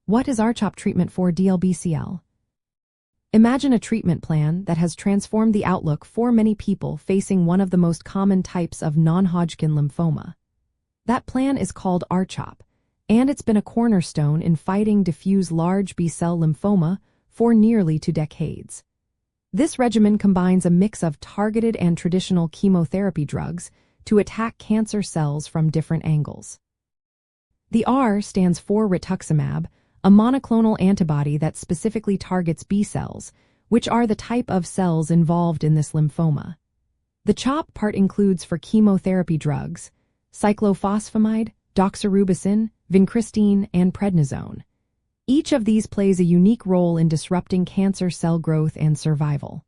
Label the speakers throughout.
Speaker 1: What is R-CHOP treatment for DLBCL? Imagine a treatment plan that has transformed the outlook for many people facing one of the most common types of non-Hodgkin lymphoma. That plan is called R-CHOP, and it's been a cornerstone in fighting diffuse large B-cell lymphoma for nearly 2 decades. This regimen combines a mix of targeted and traditional chemotherapy drugs to attack cancer cells from different angles. The R stands for rituximab, a monoclonal antibody that specifically targets B cells, which are the type of cells involved in this lymphoma. The CHOP part includes for chemotherapy drugs, cyclophosphamide, doxorubicin, vincristine, and prednisone. Each of these plays a unique role in disrupting cancer cell growth and survival.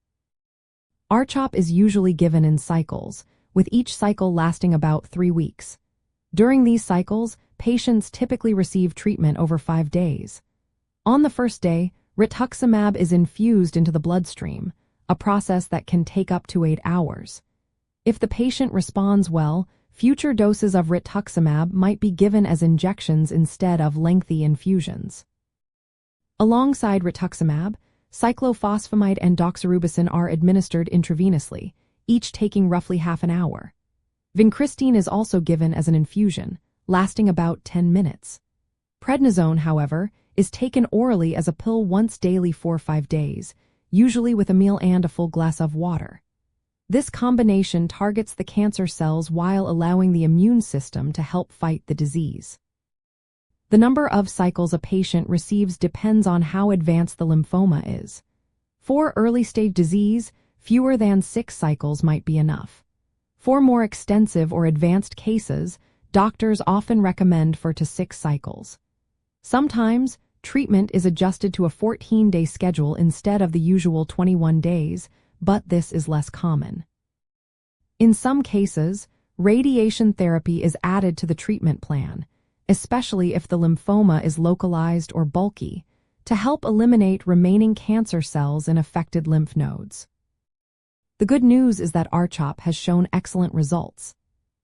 Speaker 1: R-CHOP is usually given in cycles, with each cycle lasting about 3 weeks. During these cycles, patients typically receive treatment over 5 days. On the first day, rituximab is infused into the bloodstream, a process that can take up to 8 hours. If the patient responds well, future doses of rituximab might be given as injections instead of lengthy infusions. Alongside rituximab, cyclophosphamide and doxorubicin are administered intravenously, each taking roughly half an hour. Vincristine is also given as an infusion, lasting about 10 minutes. Prednisone, however, is taken orally as a pill once daily for 5 days, usually with a meal and a full glass of water. This combination targets the cancer cells while allowing the immune system to help fight the disease. The number of cycles a patient receives depends on how advanced the lymphoma is. For early-stage disease, fewer than 6 cycles might be enough. For more extensive or advanced cases, doctors often recommend 4 to 6 cycles. Sometimes, treatment is adjusted to a 14-day schedule instead of the usual 21 days, but this is less common. In some cases, radiation therapy is added to the treatment plan, especially if the lymphoma is localized or bulky, to help eliminate remaining cancer cells in affected lymph nodes. The good news is that R-CHOP has shown excellent results.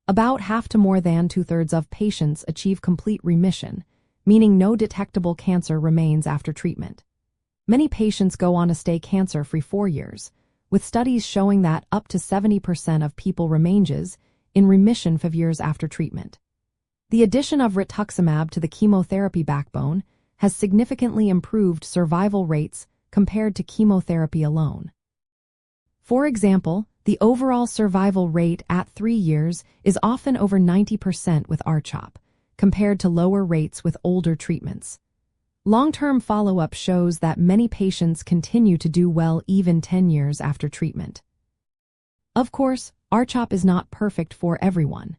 Speaker 1: About half to more than 2/3 of patients achieve complete remission, meaning no detectable cancer remains after treatment. Many patients go on to stay cancer-free 4 years, with studies showing that up to 70% of people remains in remission 5 years after treatment. The addition of rituximab to the chemotherapy backbone has significantly improved survival rates compared to chemotherapy alone. For example, the overall survival rate at 3 years is often over 90% with R-CHOP, compared to lower rates with older treatments. Long-term follow-up shows that many patients continue to do well even 10 years after treatment. Of course, R-CHOP is not perfect for everyone.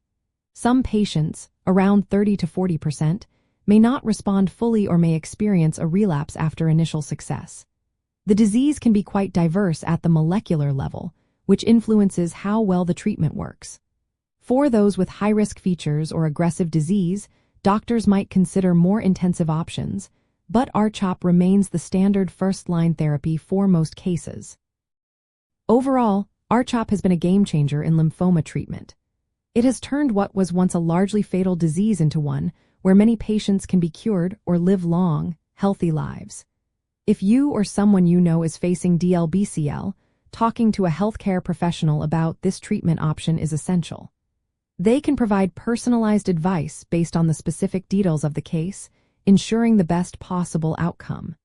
Speaker 1: Some patients, around 30 to 40%, may not respond fully or may experience a relapse after initial success. The disease can be quite diverse at the molecular level, which influences how well the treatment works. For those with high-risk features or aggressive disease, doctors might consider more intensive options, but R-CHOP remains the standard first-line therapy for most cases. Overall, R-CHOP has been a game-changer in lymphoma treatment. It has turned what was once a largely fatal disease into one where many patients can be cured or live long, healthy lives. If you or someone you know is facing DLBCL, talking to a healthcare professional about this treatment option is essential. They can provide personalized advice based on the specific details of the case, ensuring the best possible outcome.